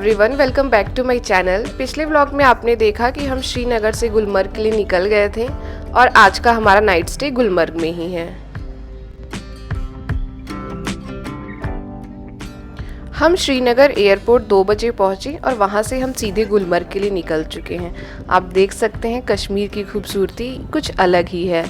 Everyone, welcome back to my channel. पिछले vlog में आपने देखा कि हम श्रीनगर से गुलमर्ग के लिए निकल गए थे और आज का हमारा नाइट स्टे गुलमर्ग में ही है। हम श्रीनगर एयरपोर्ट 2 बजे पहुंचे और वहां से हम सीधे गुलमर्ग के लिए निकल चुके हैं। आप देख सकते हैं कश्मीर की खूबसूरती कुछ अलग ही है।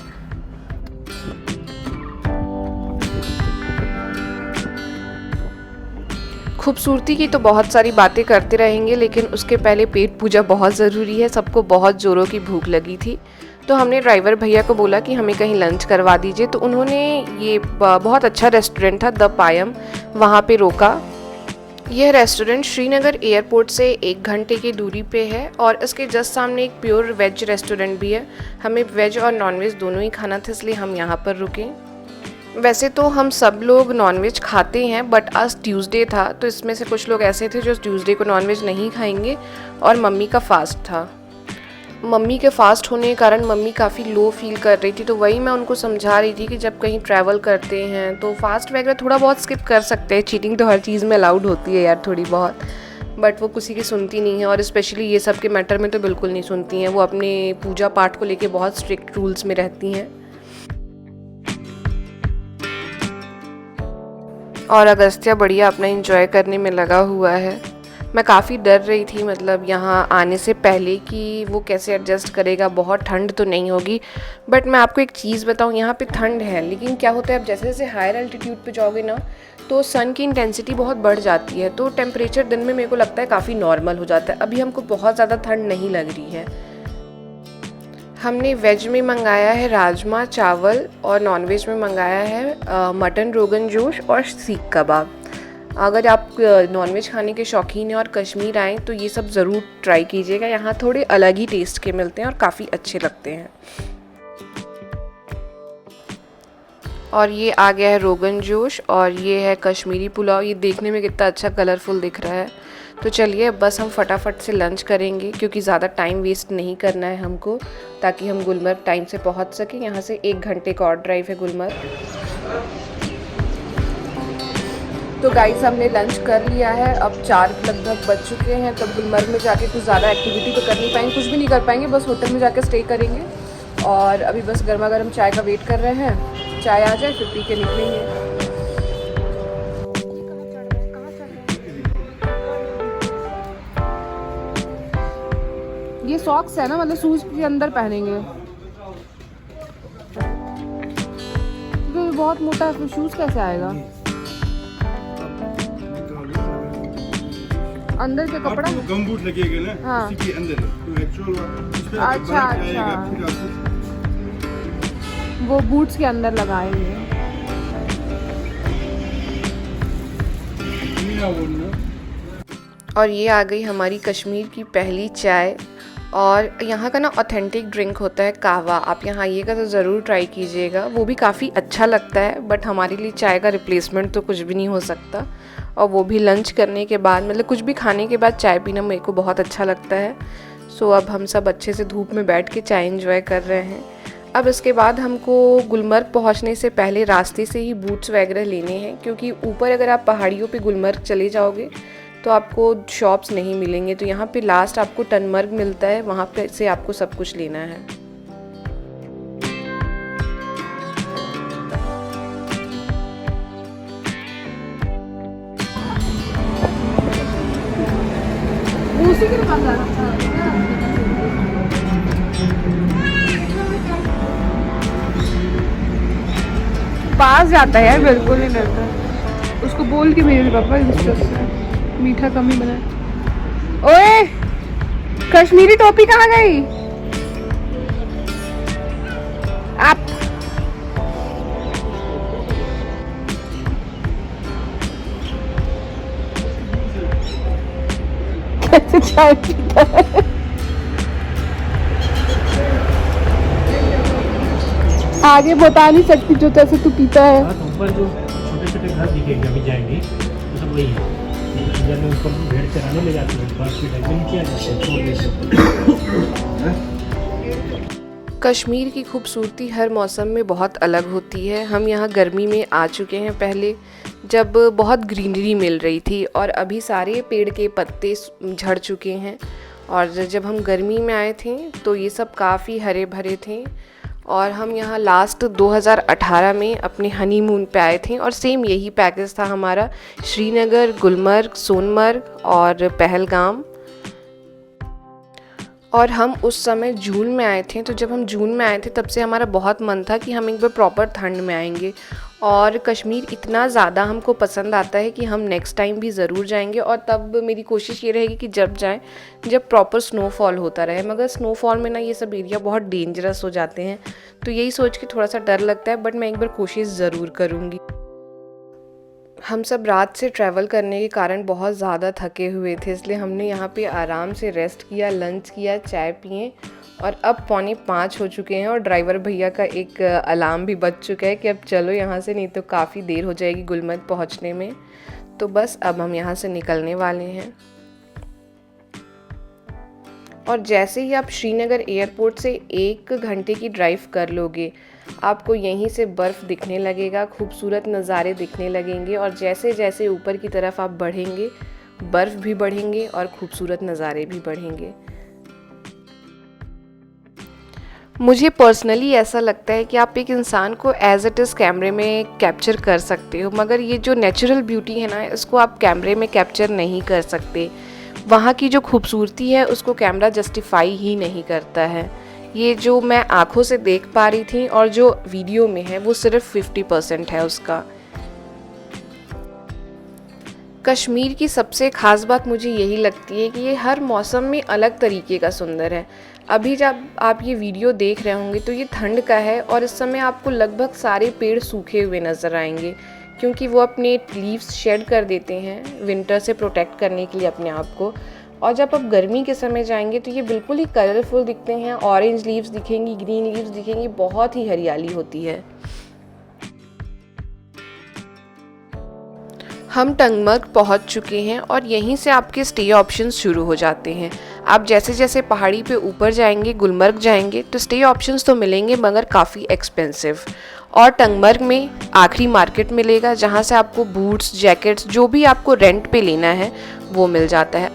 खूबसूरती की तो बहुत सारी बातें करते रहेंगे, लेकिन उसके पहले पेट पूजा बहुत ज़रूरी है। सबको बहुत ज़ोरों की भूख लगी थी, तो हमने ड्राइवर भैया को बोला कि हमें कहीं लंच करवा दीजिए। तो उन्होंने ये बहुत अच्छा रेस्टोरेंट था द पायम, वहाँ पे रोका। यह रेस्टोरेंट श्रीनगर एयरपोर्ट से 1 घंटे की दूरी पे है और इसके जस्ट सामने एक प्योर वेज रेस्टोरेंट भी है। हमें वेज और नॉनवेज दोनों ही खाना था, इसलिए हम यहाँ पर रुके। वैसे तो हम सब लोग नॉनवेज खाते हैं, बट आज ट्यूसडे था, तो इसमें से कुछ लोग ऐसे थे जो ट्यूसडे को नॉनवेज नहीं खाएंगे और मम्मी का फास्ट था। मम्मी के फास्ट होने के कारण मम्मी काफ़ी लो फील कर रही थी, तो वही मैं उनको समझा रही थी कि जब कहीं ट्रैवल करते हैं तो फास्ट वगैरह थोड़ा बहुत स्किप कर सकते हैं। चीटिंग तो हर चीज़ में अलाउड होती है यार, थोड़ी बहुत, बट वो किसी की सुनती नहीं है और स्पेशली ये सब के मैटर में तो बिल्कुल नहीं सुनती हैं। वो अपने पूजा पाठ को लेके बहुत स्ट्रिक्ट रूल्स में रहती हैं। और अगस्त्या बढ़िया अपना एंजॉय करने में लगा हुआ है। मैं काफ़ी डर रही थी, मतलब यहाँ आने से पहले, कि वो कैसे एडजस्ट करेगा। बहुत ठंड तो नहीं होगी, बट मैं आपको एक चीज़ बताऊँ, यहाँ पे ठंड है, लेकिन क्या होता है अब जैसे जैसे हायर एल्टीट्यूड पे जाओगे ना, तो सन की इंटेंसिटी बहुत बढ़ जाती है, तो टेम्परेचर दिन में मेरे को लगता है काफ़ी नॉर्मल हो जाता है। अभी हमको बहुत ज़्यादा ठंड नहीं लग रही है। हमने वेज में मंगाया है राजमा चावल और नॉनवेज में मंगाया है मटन रोगन जोश और सीख कबाब। अगर आप नॉनवेज खाने के शौकीन हैं और कश्मीर आएँ तो ये सब ज़रूर ट्राई कीजिएगा। यहाँ थोड़े अलग ही टेस्ट के मिलते हैं और काफ़ी अच्छे लगते हैं। और ये आ गया है रोगन जोश और ये है कश्मीरी पुलाव। ये देखने में कितना अच्छा कलरफुल दिख रहा है। तो चलिए बस हम फटाफट से लंच करेंगे, क्योंकि ज़्यादा टाइम वेस्ट नहीं करना है हमको, ताकि हम गुलमर्ग टाइम से पहुंच सकें। यहाँ से 1 घंटे का और ड्राइव है गुलमर्ग। तो गाइस हमने लंच कर लिया है, अब 4 लगभग बज चुके हैं। तो गुलमर्ग में जाके कुछ ज़्यादा एक्टिविटी तो कर नहीं पाएंगे, कुछ भी नहीं कर पाएंगे, बस होटल में जाके स्टे करेंगे। और अभी बस गर्मा गर्म चाय का वेट कर रहे हैं, चाय आ जाए फिर पी के निकलेंगे। ये सॉक्स है ना, मतलब शूज के अंदर पहनेंगे, तो बहुत मोटा है, फिर शूज कैसे आएगा अंदर के कपड़ा। गम बूट लगेगा ना, हाँ। इसी के अंदर तो एक्चुअल अच्छा वो बूट्स के अंदर लगाएंगे। और ये आ गई हमारी कश्मीर की पहली चाय। और यहाँ का ना ऑथेंटिक ड्रिंक होता है कहवा। आप यहाँ आइएगा तो ज़रूर ट्राई कीजिएगा, वो भी काफ़ी अच्छा लगता है। बट हमारे लिए चाय का रिप्लेसमेंट तो कुछ भी नहीं हो सकता, और वो भी लंच करने के बाद, मतलब कुछ भी खाने के बाद चाय पीना मेरे को बहुत अच्छा लगता है। सो अब हम सब अच्छे से धूप में बैठ के चाय एंजॉय कर रहे हैं। अब इसके बाद हमको गुलमर्ग पहुंचने से पहले रास्ते से ही बूट्स वगैरह लेने हैं, क्योंकि ऊपर अगर आप पहाड़ियों पे गुलमर्ग चले जाओगे तो आपको शॉप्स नहीं मिलेंगे। तो यहाँ पे लास्ट आपको टनमर्ग मिलता है, वहाँ पे से आपको सब कुछ लेना है। उसी के पास जाता है यार, बिल्कुल नहीं डरता। उसको बोल के मेरे पापा मीठा कम ही बना। ओए कश्मीरी टोपी कहाँ गई? आप कैसे चाय पीता है? आगे बता नहीं सकती जो तैसे तू पीता है। ऊपर जो छोटे छोटे घर दिखेंगे अभी जाएंगे तो सब वही है। जब मैं उसको भेड़ चराने ले जाती हूँ, नीचे आ जाते हैं। कश्मीर की खूबसूरती हर मौसम में बहुत अलग होती है। हम यहाँ गर्मी में आ चुके हैं पहले, जब बहुत ग्रीनरी मिल रही थी और अभी सारे पेड़ के पत्ते झड़ चुके हैं। और जब हम गर्मी में आए थे तो ये सब काफ़ी हरे भरे थे। और हम यहाँ लास्ट 2018 में अपने हनीमून पे आए थे और सेम यही पैकेज था हमारा, श्रीनगर, गुलमर्ग, सोनमर्ग और पहलगाम। और हम उस समय जून में आए थे, तो जब हम जून में आए थे तब से हमारा बहुत मन था कि हम एक बार प्रॉपर ठंड में आएंगे। और कश्मीर इतना ज़्यादा हमको पसंद आता है कि हम नेक्स्ट टाइम भी ज़रूर जाएंगे। और तब मेरी कोशिश ये रहेगी कि जब जाएं जब प्रॉपर स्नोफॉल होता रहे, मगर स्नोफॉल में ना ये सब एरिया बहुत डेंजरस हो जाते हैं, तो यही सोच के थोड़ा सा डर लगता है। बट मैं एक बार कोशिश ज़रूर करूँगी। हम सब रात से ट्रैवल करने के कारण बहुत ज़्यादा थके हुए थे, इसलिए हमने यहाँ पे आराम से रेस्ट किया, लंच किया, चाय पिए। और अब 4:45 हो चुके हैं और ड्राइवर भैया का एक अलार्म भी बज चुका है कि अब चलो यहाँ से, नहीं तो काफ़ी देर हो जाएगी गुलमर्ग पहुँचने में। तो बस अब हम यहाँ से निकलने वाले हैं। और जैसे ही आप श्रीनगर एयरपोर्ट से 1 घंटे की ड्राइव कर लोगे, आपको यहीं से बर्फ़ दिखने लगेगा, खूबसूरत नज़ारे दिखने लगेंगे। और जैसे जैसे ऊपर की तरफ आप बढ़ेंगे, बर्फ़ भी बढ़ेंगे और खूबसूरत नज़ारे भी बढ़ेंगे। मुझे पर्सनली ऐसा लगता है कि आप एक इंसान को एज इट इज़ कैमरे में कैप्चर कर सकते हो, मगर ये जो नेचुरल ब्यूटी है ना, इसको आप कैमरे में कैप्चर नहीं कर सकते। वहाँ की जो खूबसूरती है उसको कैमरा जस्टिफाई ही नहीं करता है। ये जो मैं आँखों से देख पा रही थी और जो वीडियो में है वो सिर्फ 50% है उसका। कश्मीर की सबसे ख़ास बात मुझे यही लगती है कि ये हर मौसम में अलग तरीके का सुंदर है। अभी जब आप ये वीडियो देख रहे होंगे तो ये ठंड का है और इस समय आपको लगभग सारे पेड़ सूखे हुए नज़र आएंगे, क्योंकि वो अपने लीव्स शेड कर देते हैं विंटर से प्रोटेक्ट करने के लिए अपने आप को। और जब आप गर्मी के समय जाएंगे तो ये बिल्कुल ही कलरफुल दिखते हैं, ऑरेंज लीव्स दिखेंगी, ग्रीन लीव्स दिखेंगी, बहुत ही हरियाली होती है। हम टंगमर्ग पहुंच चुके हैं और यहीं से आपके स्टे ऑप्शंस शुरू हो जाते हैं। आप जैसे जैसे पहाड़ी पे ऊपर जाएंगे, गुलमर्ग जाएंगे, तो स्टे ऑप्शंस तो मिलेंगे मगर काफ़ी एक्सपेंसिव। और टंगमर्ग में आखिरी मार्केट मिलेगा जहां से आपको बूट्स, जैकेट्स, जो भी आपको रेंट पे लेना है वो मिल जाता है।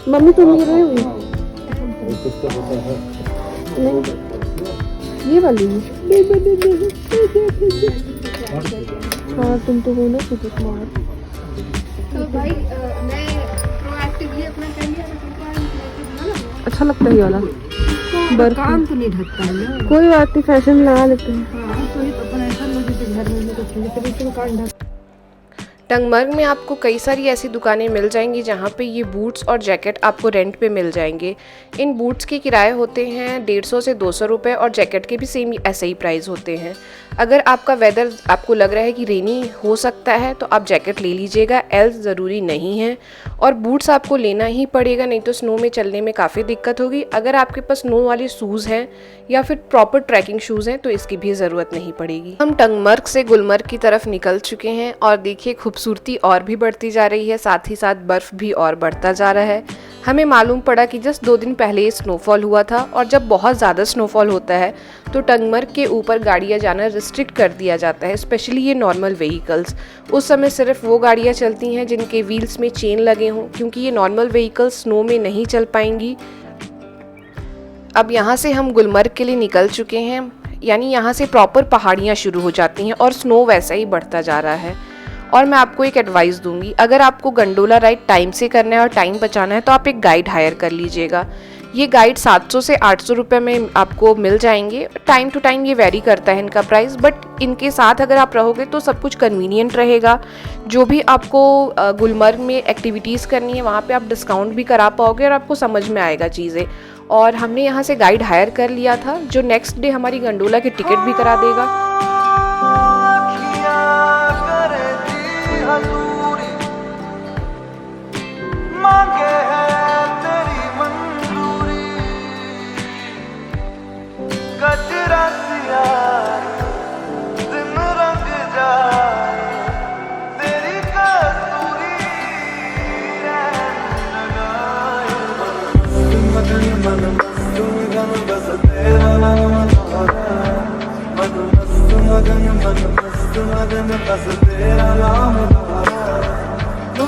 मम्मी तुम ये रहे हुई ये वाली हाँ, तुम तो हो ना खुद स्मार्ट। तो भाई मैं प्रोएक्टिवली अपना कर लिया था। अच्छा लगता है ये वाला, काम तो नहीं ढकता है ना। कोई बात नहीं, फैशन लगा लेते हैं। हाँ, तो ये तो अपना ऐसा मुझे घर में कुछ नहीं, फिर इसको काम ढक। टंगमर्ग में आपको कई सारी ऐसी दुकानें मिल जाएंगी जहाँ पे ये बूट्स और जैकेट आपको रेंट पे मिल जाएंगे। इन बूट्स के किराए होते हैं 150 से 200 रुपये और जैकेट के भी सेम ऐसे ही प्राइस होते हैं। अगर आपका वेदर आपको लग रहा है कि रेनी हो सकता है तो आप जैकेट ले लीजिएगा, एल्स ज़रूरी नहीं है। और बूट्स आपको लेना ही पड़ेगा, नहीं तो स्नो में चलने में काफ़ी दिक्कत होगी। अगर आपके पास स्नो वाले शूज़ हैं या फिर प्रॉपर ट्रैकिंग शूज़ हैं तो इसकी भी ज़रूरत नहीं पड़ेगी। हम टंगमर्ग से गुलमर्ग की तरफ निकल चुके हैं और देखिए खूबसूरती और भी बढ़ती जा रही है, साथ ही साथ बर्फ़ भी और बढ़ता जा रहा है। हमें मालूम पड़ा कि जस्ट 2 दिन पहले स्नोफॉल हुआ था और जब बहुत ज़्यादा स्नोफॉल होता है तो टंगमर्ग के ऊपर गाड़ियाँ जाना रिस्ट्रिक्ट कर दिया जाता है, स्पेशली ये नॉर्मल व्हीकल्स। उस समय सिर्फ वो गाड़ियाँ चलती हैं जिनके व्हील्स में चेन लगे हों, क्योंकि ये नॉर्मल व्हीकल्स स्नो में नहीं चल पाएंगी। अब यहाँ से हम गुलमर्ग के लिए निकल चुके हैं, यानी यहाँ से प्रॉपर पहाड़ियाँ शुरू हो जाती हैं और स्नो वैसा ही बढ़ता जा रहा है। और मैं आपको एक एडवाइस दूंगी, अगर आपको गंडोला राइड टाइम से करना है और टाइम बचाना है तो आप एक गाइड हायर कर लीजिएगा। ये गाइड 700 से 800 रुपये में आपको मिल जाएंगे। टाइम टू टाइम ये वेरी करता है इनका प्राइस, बट इनके साथ अगर आप रहोगे तो सब कुछ कन्वीनियंट रहेगा। जो भी आपको गुलमर्ग में एक्टिविटीज़ करनी है वहाँ पे आप डिस्काउंट भी करा पाओगे और आपको समझ में आएगा चीज़ें। और हमने यहाँ से गाइड हायर कर लिया था जो नेक्स्ट डे हमारी गंडोला की टिकट भी करा देगा। मगन मन मस्त मगन बस तेरा नाम तू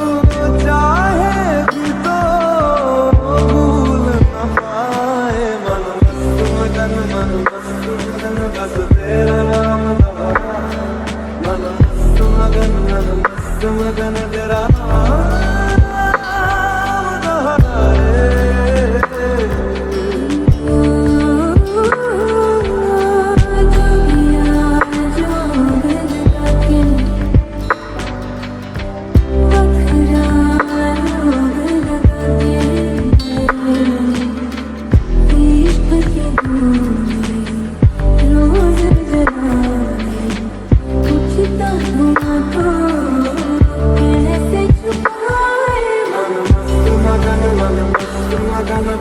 चाहे भी तो भूल न पाए मन मस्त मगन बस तेरा नाम मन मस्त मगन तेरा नाम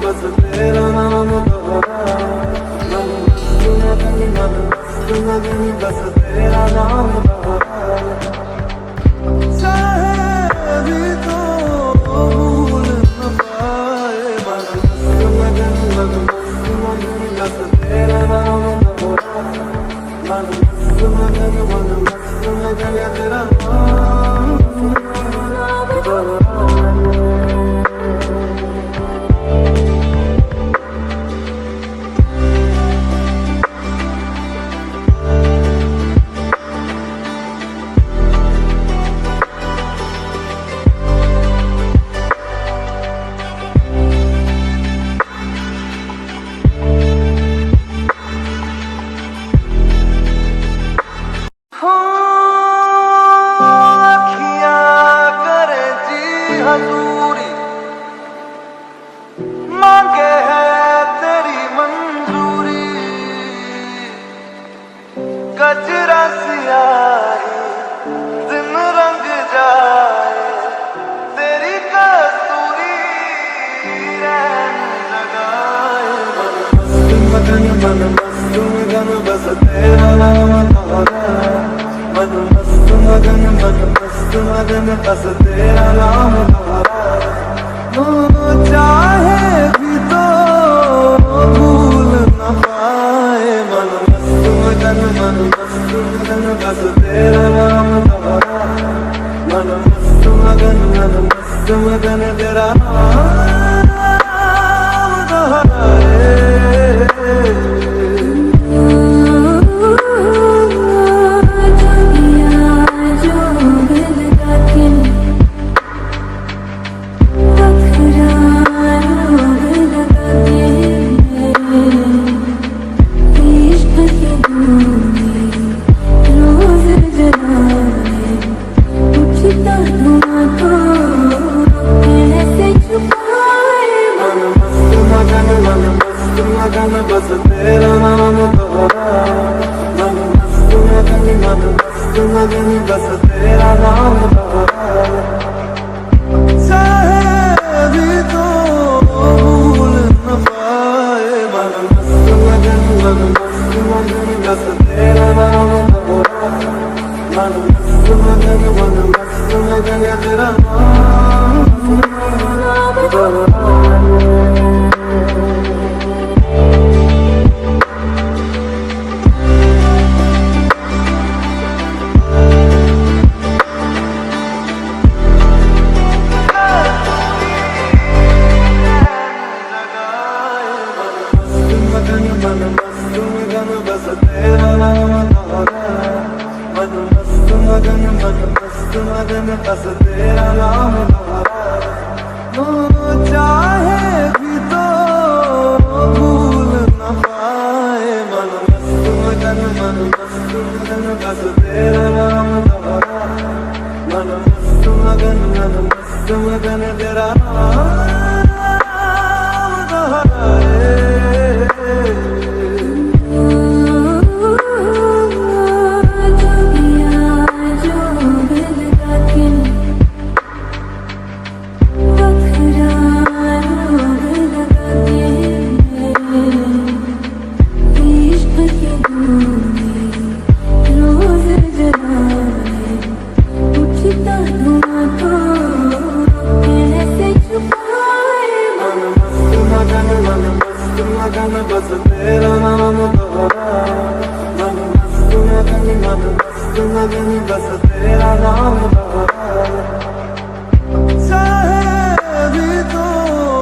बस तेरा नाम बस तेरा नाम चाहे भी तो भूल न पाए मन बस तेरा नाम मन तेरा नाम हजूरी मांगे है तेरी मंजूरी गजरा सियाही दिन रंग जाए तेरी कस्तूरी रैन जगाए मन मस्त मगन बस तेरा नाम मन मस्त मगन बस तेरा नाम चाहे भी तो भूल न पाए मन मस्त मगन बस तेरा नाम मन मस्त मगन तेरा नाम बस तेरा नाम मन मस्त मगन बस तेरा नाम चाहे भी तो भूल न पाए मन मस्त मगन बस तेरा नाम मन मस्त मगन तेरा नाम बस तेरा नाम मन मस्त मगन बस तेरा नाम चाहे भी तो भूल न पाए मन मस्त मगन बस तेरा नाम मन मस्त मगन तेरा नाम कैसे छुपाए मन मस्त मगन बस तेरा नाम दोहराए चाहे भी तो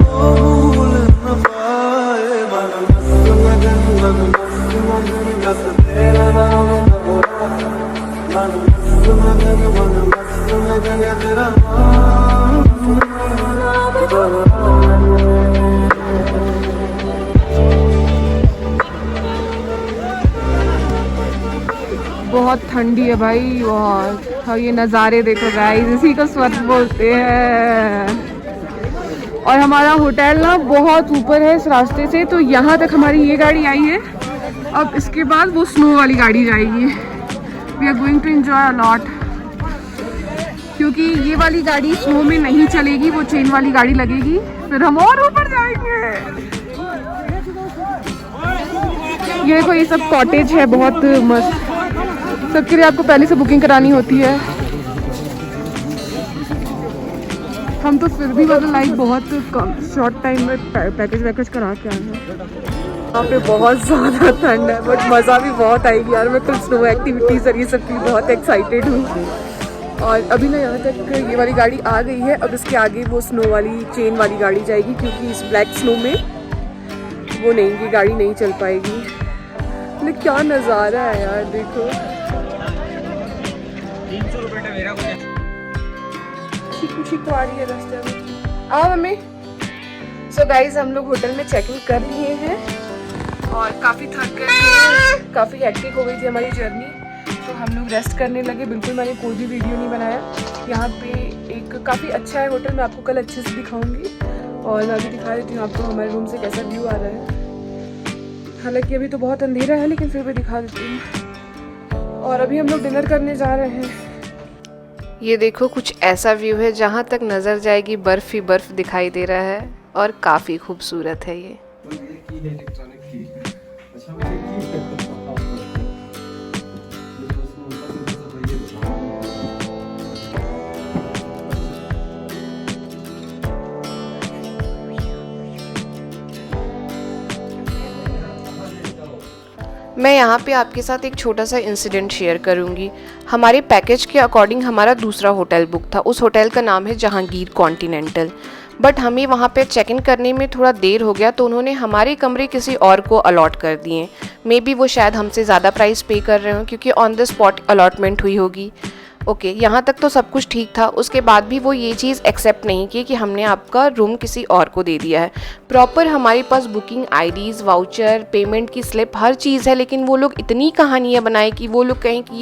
भूल न पाए मन मस्त मगन बस तेरा नाम दोहराए मन मस्त मगन तेरा नाम बहुत ठंडी है भाई बहुत। और ये नज़ारे देखो गाइस, इसी को स्वर्ग बोलते हैं। और हमारा होटल ना बहुत ऊपर है इस रास्ते से, तो यहाँ तक हमारी ये गाड़ी आई है। अब इसके बाद वो स्नो वाली गाड़ी जाएगी। We are going to enjoy a lot, क्योंकि ये वाली गाड़ी स्नो में नहीं चलेगी, वो चेन वाली गाड़ी लगेगी, फिर हम और ऊपर जाएंगे। ये देखो, ये सब कॉटेज है, बहुत मस्त। सबके लिए आपको पहले से बुकिंग करानी होती है। हम तो फिर भी मतलब लाइक बहुत कम शॉर्ट टाइम में पैकेज वैकेज करा के आए हैं। यहाँ पे बहुत ज़्यादा ठंड है, बट मज़ा भी बहुत आएगी यार। मैं कल स्नो एक्टिविटीज़ और ये सब की बहुत एक्साइटेड हूँ। और अभी ना यहाँ तक ये वाली गाड़ी आ गई है, अब इसके आगे वो स्नो वाली चेन वाली गाड़ी जाएगी, क्योंकि इस ब्लैक स्नो में वो नहीं, ये गाड़ी नहीं चल पाएगी। लेकिन क्या नज़ारा है यार, देखो। चीकू आ रही है रास्ते में। आओ मम्मी। सो गाइज, हम लोग होटल में चेक इन कर लिए हैं और काफ़ी थक गए थे, काफ़ी हेक्टिक हो गई थी हमारी जर्नी, तो हम लोग रेस्ट करने लगे। बिल्कुल मैंने कोई भी वीडियो नहीं बनाया। यहाँ पे एक काफ़ी अच्छा है होटल, मैं आपको कल अच्छे से दिखाऊंगी। और मैं अभी दिखा देती हूँ आपको हमारे रूम से कैसा व्यू आ रहा है। हालांकि अभी तो बहुत अंधेरा है, लेकिन फिर भी दिखा देती हूँ। और अभी हम लोग डिनर करने जा रहे हैं। ये देखो, कुछ ऐसा व्यू है, जहाँ तक नज़र जाएगी बर्फ़ ही बर्फ़ दिखाई दे रहा है और काफ़ी खूबसूरत है ये। मैं यहाँ पे आपके साथ एक छोटा सा इंसिडेंट शेयर करूँगी। हमारे पैकेज के अकॉर्डिंग हमारा दूसरा होटल बुक था। उस होटल का नाम है जहांगीर कॉन्टिनेंटल। बट हमें वहाँ पे चेक इन करने में थोड़ा देर हो गया, तो उन्होंने हमारे कमरे किसी और को अलॉट कर दिए। मे बी वो शायद हमसे ज़्यादा प्राइस पे कर रहे हो, क्योंकि ऑन द स्पॉट अलॉटमेंट हुई होगी। ओके, यहाँ तक तो सब कुछ ठीक था। उसके बाद भी वो ये चीज़ एक्सेप्ट नहीं की कि हमने आपका रूम किसी और को दे दिया है। प्रॉपर हमारे पास बुकिंग आईडीज़, वाउचर, पेमेंट की स्लिप, हर चीज़ है, लेकिन वो लोग इतनी कहानियाँ बनाए कि वो लोग कहें कि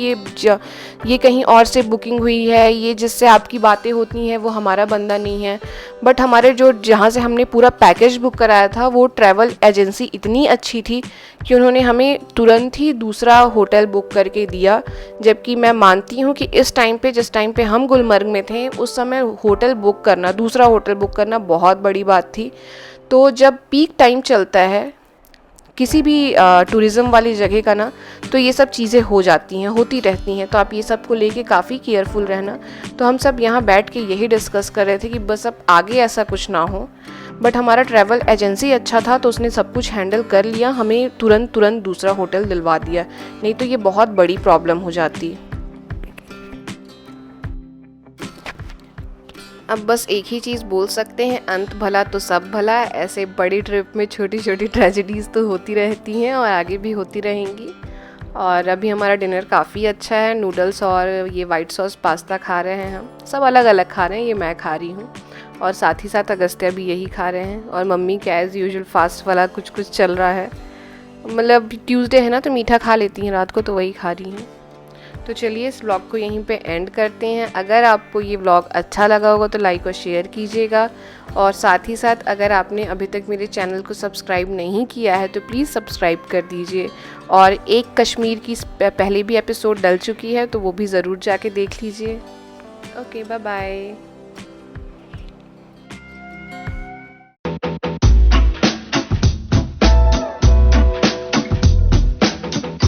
ये कहीं और से बुकिंग हुई है, ये जिससे आपकी बातें होती हैं वो हमारा बंदा नहीं है। बट हमारे जहाँ से हमने पूरा पैकेज बुक कराया था, वो ट्रैवल एजेंसी इतनी अच्छी थी कि उन्होंने हमें तुरंत ही दूसरा होटल बुक करके दिया। जबकि मैं मानती हूँ कि इस टाइम पे, जिस टाइम पे हम गुलमर्ग में थे, उस समय होटल बुक करना, दूसरा होटल बुक करना बहुत बड़ी बात थी। तो जब पीक टाइम चलता है किसी भी टूरिज़्म वाली जगह का ना, तो ये सब चीज़ें हो जाती हैं, होती रहती हैं। तो आप ये सब को लेके काफ़ी केयरफुल रहना। तो हम सब यहाँ बैठ के यही डिस्कस कर रहे थे कि बस अब आगे ऐसा कुछ ना हो। बट हमारा ट्रैवल एजेंसी अच्छा था, तो उसने सब कुछ हैंडल कर लिया, हमें तुरंत दूसरा होटल दिलवा दिया। नहीं तो ये बहुत बड़ी प्रॉब्लम हो जाती। अब बस एक ही चीज़ बोल सकते हैं, अंत भला तो सब भला। ऐसे बड़ी ट्रिप में छोटी छोटी ट्रेजेडीज़ तो होती रहती हैं और आगे भी होती रहेंगी। और अभी हमारा डिनर काफ़ी अच्छा है। नूडल्स और ये वाइट सॉस पास्ता खा रहे हैं हम। सब अलग अलग खा रहे हैं, ये मैं खा रही हूँ और साथ ही साथ अगस्त्या भी यही खा रहे हैं। और मम्मी का एज़ यूजुअल फास्ट वाला कुछ चल रहा है। मतलब ट्यूसडे है ना, तो मीठा खा लेती हैं रात को, तो वही खा रही हैं। तो चलिए इस व्लॉग को यहीं पे एंड करते हैं। अगर आपको ये व्लॉग अच्छा लगा होगा तो लाइक और शेयर कीजिएगा। और साथ ही साथ अगर आपने अभी तक मेरे चैनल को सब्सक्राइब नहीं किया है तो प्लीज़ सब्सक्राइब कर दीजिए। और एक कश्मीर की पहले भी एपिसोड डल चुकी है, तो वो भी ज़रूर जाके देख लीजिए। Okay, bye bye.